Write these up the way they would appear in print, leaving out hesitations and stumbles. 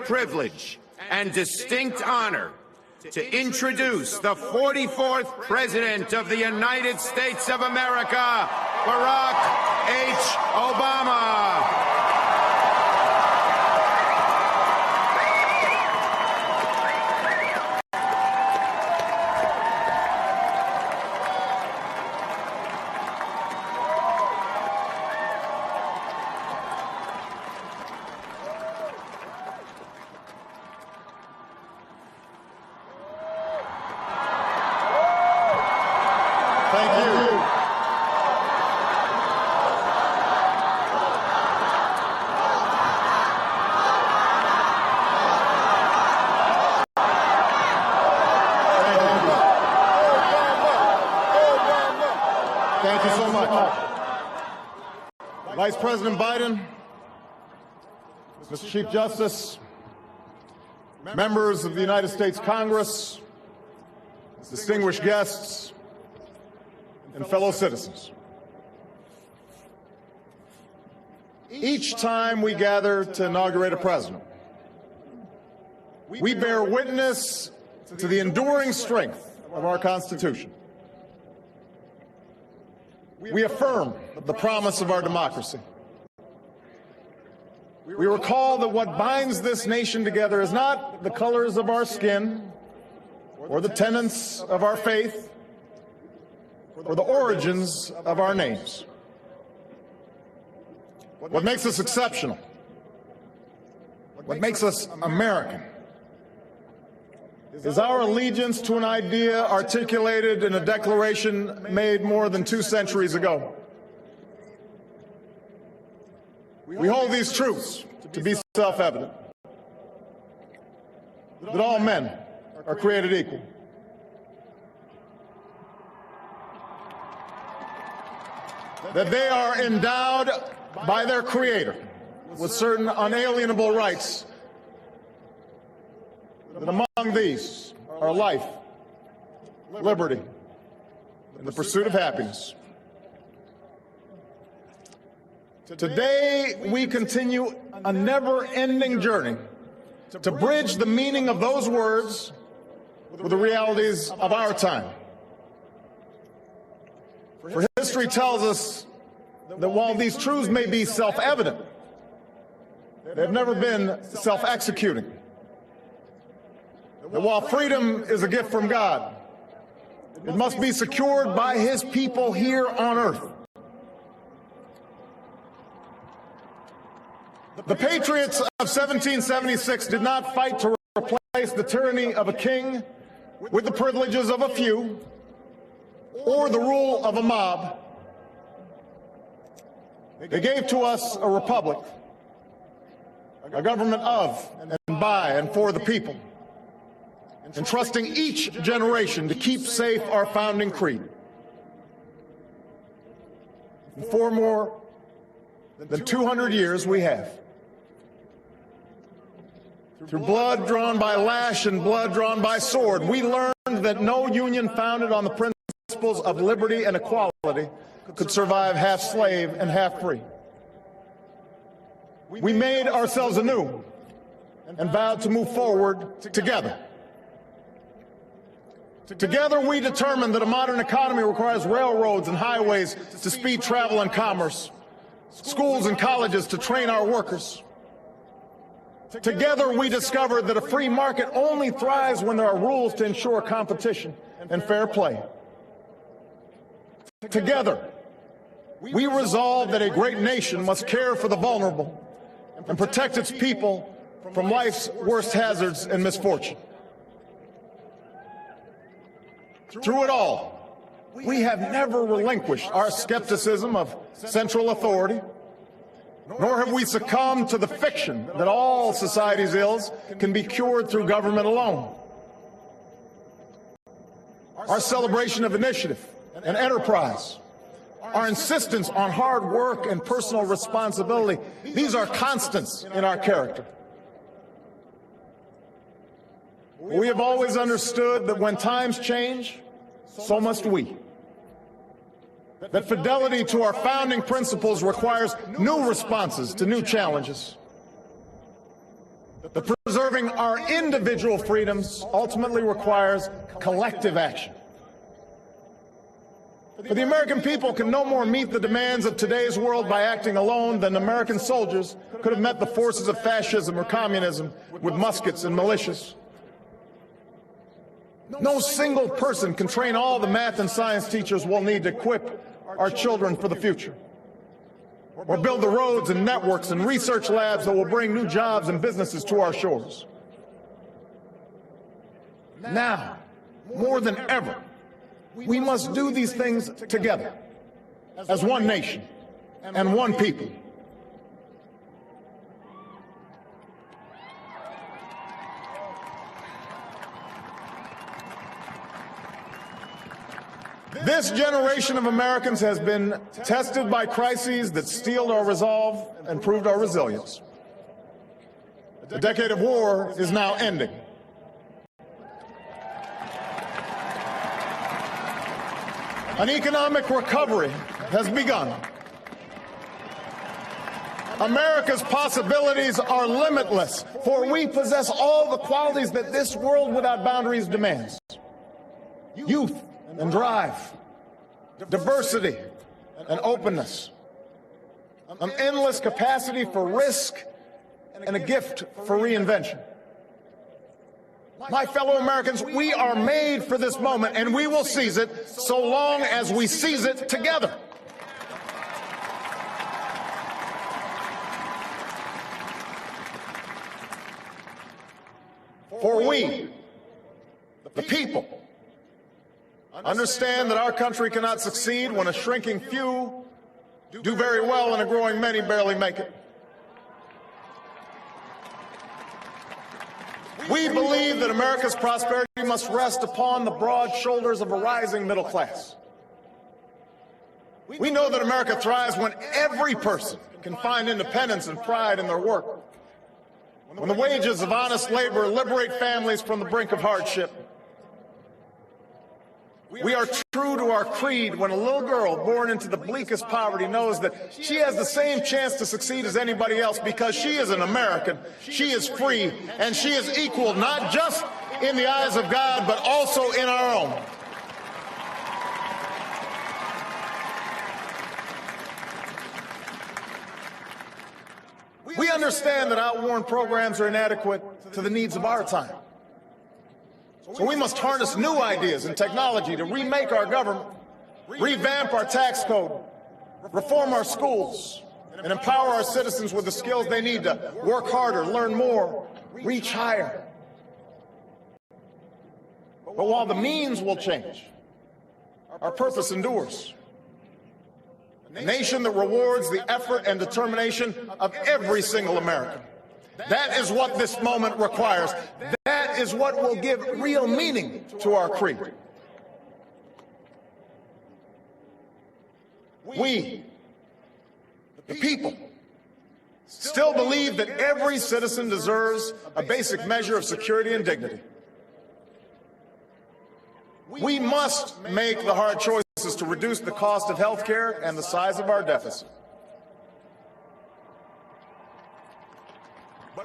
privilege and distinct honor to introduce the 44th President of the United States of America, Barack H. Obama. Thank you. Thank you so much. Vice President Biden, Mr. Chief Justice, members of the United States Congress, distinguished guests, and fellow citizens. Each time we gather to inaugurate a president, we bear witness to the enduring strength of our Constitution. We affirm the promise of our democracy. We recall that what binds this nation together is not the colors of our skin or the tenets of our faith or the origins of our names. What makes us exceptional, what makes us American, is our allegiance to an idea articulated in a declaration made more than 2 centuries ago. We hold these truths to be self-evident, that all men are created equal, that they are endowed by their Creator with certain unalienable rights, that among these are life, liberty, and the pursuit of happiness. Today, we continue a never-ending journey to bridge the meaning of those words with the realities of our time. For history tells us that while these truths may be self-evident, they've never been self-executing. That while freedom is a gift from God, it must be secured by His people here on earth. The patriots of 1776 did not fight to replace the tyranny of a king with the privileges of a few or the rule of a mob. They gave to us a republic, a government of and by and for the people, entrusting each generation to keep safe our founding creed. And for more than 200 years we have. Through blood drawn by lash and blood drawn by sword, we learned that no union founded on the principles of liberty and equality could survive half slave and half free. We made ourselves anew and vowed to move forward together. Together we determined that a modern economy requires railroads and highways to speed travel and commerce, schools and colleges to train our workers. Together we discovered that a free market only thrives when there are rules to ensure competition and fair play. Together, we resolved that a great nation must care for the vulnerable and protect its people from life's worst hazards and misfortune. Through it all, we have never relinquished our skepticism of central authority, nor have we succumbed to the fiction that all society's ills can be cured through government alone. Our celebration of initiative and enterprise, our insistence on hard work and personal responsibility, these are constants in our character. We have always understood that when times change, so must we. That fidelity to our founding principles requires new responses to new challenges. that preserving our individual freedoms ultimately requires collective action. For the American people can no more meet the demands of today's world by acting alone than American soldiers could have met the forces of fascism or communism with muskets and militias. No single person can train all the math and science teachers we'll need to equip our children for the future, or build the roads and networks and research labs that will bring new jobs and businesses to our shores. Now, more than ever, we must do these things together, as one nation and one people. This generation of Americans has been tested by crises that steeled our resolve and proved our resilience. The decade of war is now ending. An economic recovery has begun. America's possibilities are limitless, for we possess all the qualities that this world without boundaries demands. Youth and drive, diversity and openness, an endless capacity for risk, and a gift for reinvention. My fellow Americans, we are made for this moment, and we will seize it so long as we seize it together. For we, the people, understand that our country cannot succeed when a shrinking few do very well and a growing many barely make it. We believe that America's prosperity must rest upon the broad shoulders of a rising middle class. We know that America thrives when every person can find independence and pride in their work, when the wages of honest labor liberate families from the brink of hardship. We are true to our creed when a little girl born into the bleakest poverty knows that she has the same chance to succeed as anybody else because she is an American, she is free, and she is equal not just in the eyes of God, but also in our own. We understand that outworn programs are inadequate to the needs of our time. So we must harness new ideas and technology to remake our government, revamp our tax code, reform our schools, and empower our citizens with the skills they need to work harder, learn more, reach higher. But while the means will change, our purpose endures. A nation that rewards the effort and determination of every single American. That is what this moment requires. That is what will give real meaning to our creed. We, the people, still believe that every citizen deserves a basic measure of security and dignity. We must make the hard choices to reduce the cost of health care and the size of our deficit.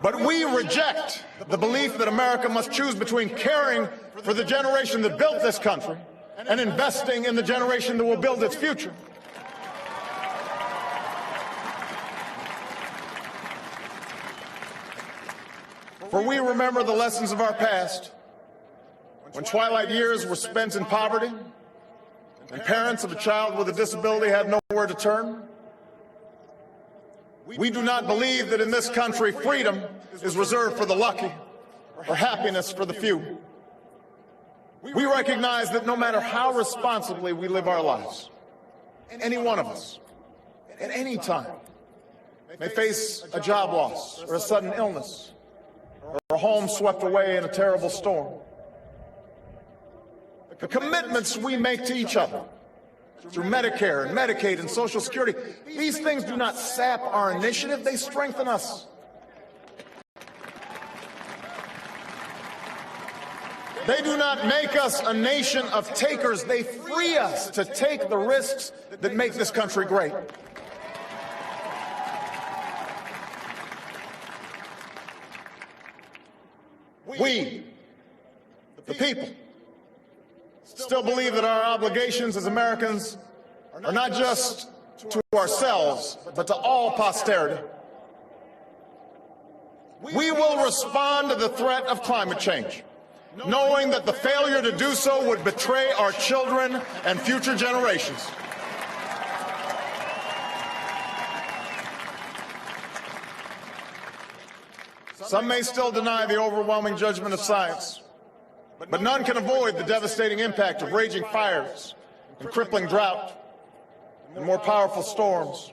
But we reject the belief that America must choose between caring for the generation that built this country and investing in the generation that will build its future. For we remember the lessons of our past, when twilight years were spent in poverty and parents of a child with a disability had nowhere to turn. We do not believe that in this country freedom is reserved for the lucky or happiness for the few. We recognize that no matter how responsibly we live our lives, any one of us, at any time, may face a job loss or a sudden illness or a home swept away in a terrible storm. The commitments we make to each other through Medicare and Medicaid and Social Security, these things do not sap our initiative, they strengthen us. They do not make us a nation of takers, they free us to take the risks that make this country great. We, the people, still believe that our obligations as Americans are not just to ourselves, but to all posterity. We will respond to the threat of climate change, knowing that the failure to do so would betray our children and future generations. Some may still deny the overwhelming judgment of science, but none can avoid the devastating impact of raging fires and crippling drought and more powerful storms.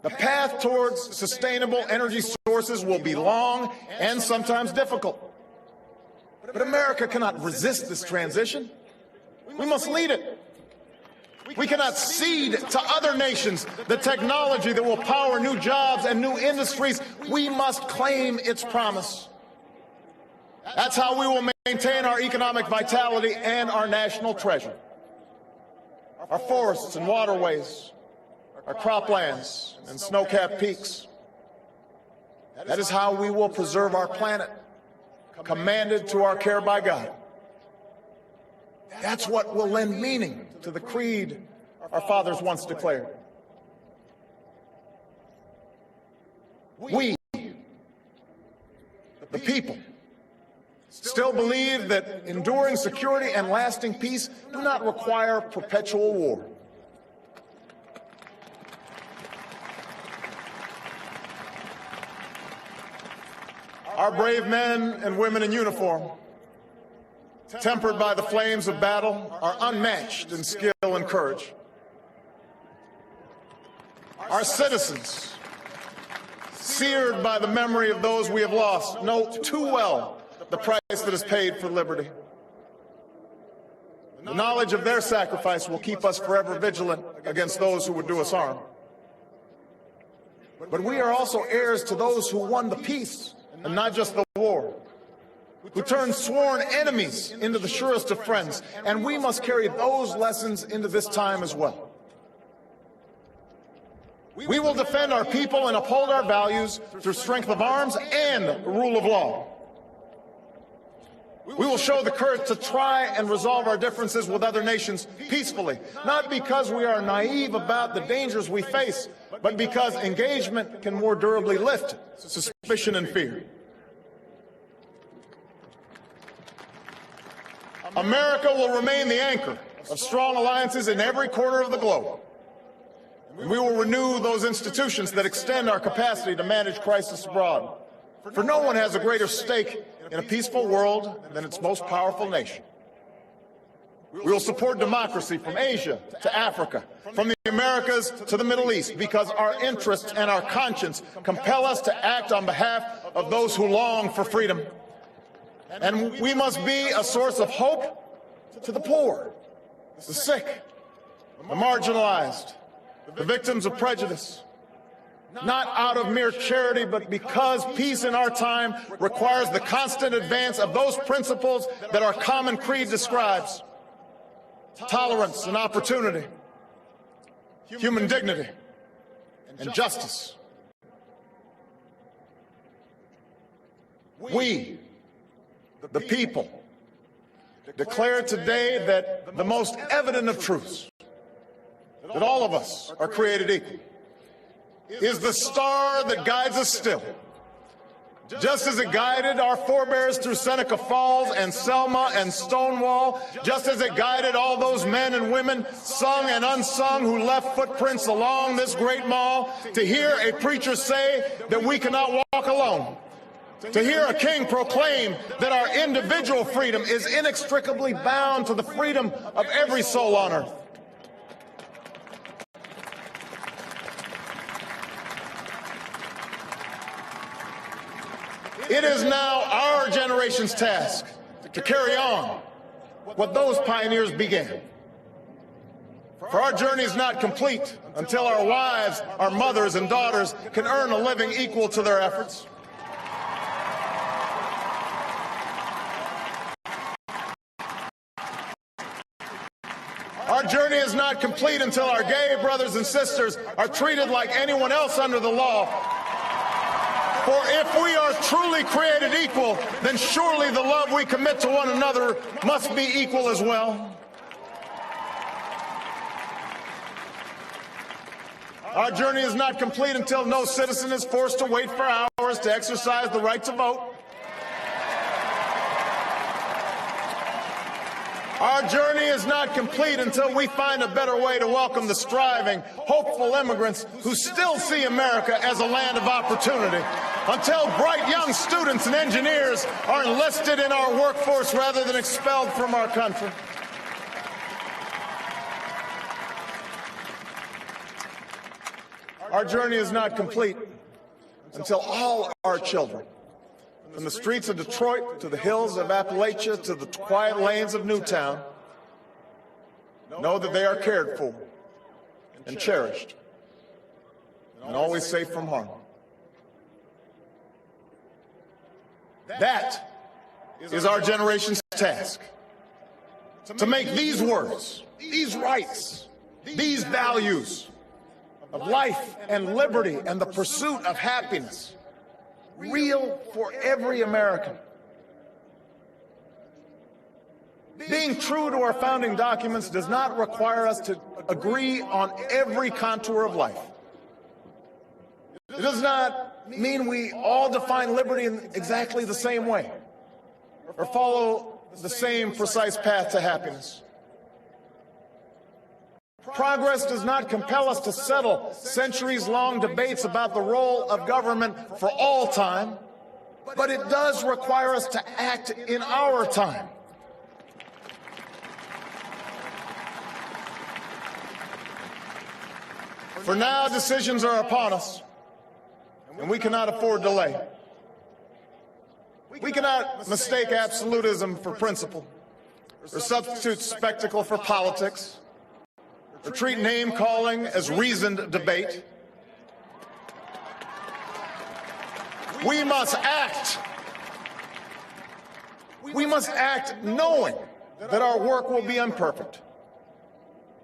The path towards sustainable energy sources will be long and sometimes difficult. But America cannot resist this transition. We must lead it. We cannot cede to other nations the technology that will power new jobs and new industries. We must claim its promise. That's how we will maintain our economic vitality and our national treasure. Our forests and waterways, our croplands and snow-capped peaks. That is how we will preserve our planet, commanded to our care by God. That's what will lend meaning to the creed our fathers once declared. We, the people, still believe that enduring security and lasting peace do not require perpetual war. Our brave men and women in uniform, tempered by the flames of battle, are unmatched in skill and courage. Our citizens, seared by the memory of those we have lost, know too well the price that is paid for liberty. The knowledge of their sacrifice will keep us forever vigilant against those who would do us harm. But we are also heirs to those who won the peace and not just the war, who turned sworn enemies into the surest of friends, and we must carry those lessons into this time as well. We will defend our people and uphold our values through strength of arms and rule of law. We will show the courage to try and resolve our differences with other nations peacefully, not because we are naive about the dangers we face, but because engagement can more durably lift suspicion and fear. America will remain the anchor of strong alliances in every corner of the globe. We will renew those institutions that extend our capacity to manage crisis abroad. For no one has a greater stake in a peaceful world than its most powerful nation. We will support democracy from Asia to Africa, from the Americas to the Middle East, because our interests and our conscience compel us to act on behalf of those who long for freedom. And we must be a source of hope to the poor, the sick, the marginalized, the victims of prejudice, not out of mere charity, but because peace in our time requires the constant advance of those principles that our common creed describes: tolerance and opportunity, human dignity, and justice. We, the people, declare today that the most evident of truths, that all of us are created equal, is the star that guides us still. Just as it guided our forebears through Seneca Falls and Selma and Stonewall, just as it guided all those men and women, sung and unsung, who left footprints along this great mall, to hear a preacher say that we cannot walk alone, to hear a king proclaim that our individual freedom is inextricably bound to the freedom of every soul on earth. It is now our generation's task to carry on what those pioneers began. For our journey is not complete until our wives, our mothers, and daughters can earn a living equal to their efforts. Our journey is not complete until our gay brothers and sisters are treated like anyone else under the law. For if we are truly created equal, then surely the love we commit to one another must be equal as well. Our journey is not complete until no citizen is forced to wait for hours to exercise the right to vote. Our journey is not complete until we find a better way to welcome the striving, hopeful immigrants who still see America as a land of opportunity. Until bright young students and engineers are enlisted in our workforce rather than expelled from our country. Our journey is not complete until all our children, from the streets of Detroit to the hills of Appalachia to the quiet lanes of Newtown, know that they are cared for and cherished and always safe from harm. That is our generation's task, to make these words, these rights, these values of life and liberty and the pursuit of happiness real for every American. Being true to our founding documents does not require us to agree on every contour of life. It does not mean we all define liberty in exactly the same way or follow the same precise path to happiness. Progress does not compel us to settle centuries-long debates about the role of government for all time, but it does require us to act in our time. For now, decisions are upon us, and we cannot afford delay. We cannot mistake absolutism for principle, or substitute spectacle for politics, or treat name-calling as reasoned debate. We must act. We must act knowing that our work will be imperfect.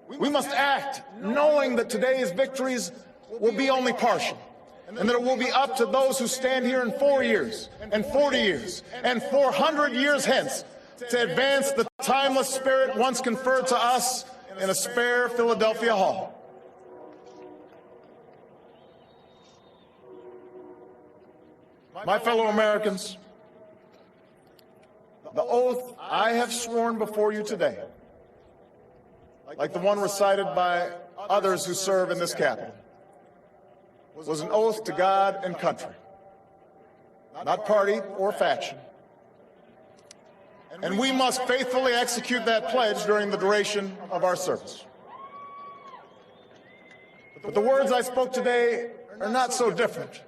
We must act knowing that today's victories will be only partial, and that it will be up to those who stand here in 4 years, and 40 years, and 400 years hence to advance the timeless spirit once conferred to us in a spare Philadelphia hall. My fellow Americans, the oath I have sworn before you today, like the one recited by others who serve in this Capitol, was an oath to God and country, not party or faction. And we must faithfully execute that pledge during the duration of our service. But the words I spoke today are not so different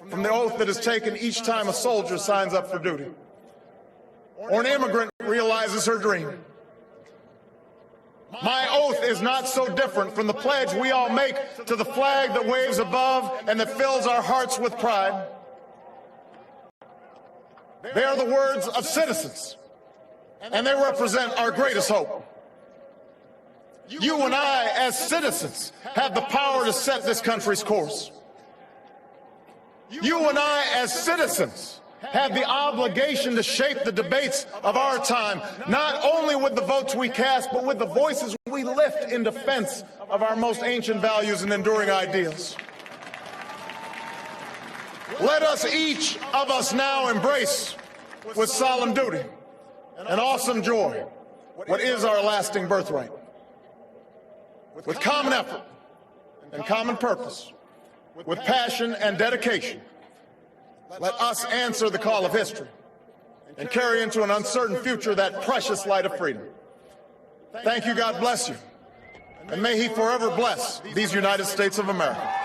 from the oath that is taken each time a soldier signs up for duty, or an immigrant realizes her dream. My oath is not so different from the pledge we all make to the flag that waves above and that fills our hearts with pride. They are the words of citizens, and they represent our greatest hope. You and I, as citizens, have the power to set this country's course. You and I, as citizens, have the obligation to shape the debates of our time, not only with the votes we cast, but with the voices we lift in defense of our most ancient values and enduring ideals. Let us, each of us now, embrace with solemn duty and awesome joy what is our lasting birthright. With common effort and common purpose, with passion and dedication, let us answer the call of history and carry into an uncertain future that precious light of freedom. Thank you, God bless you, and may He forever bless these United States of America.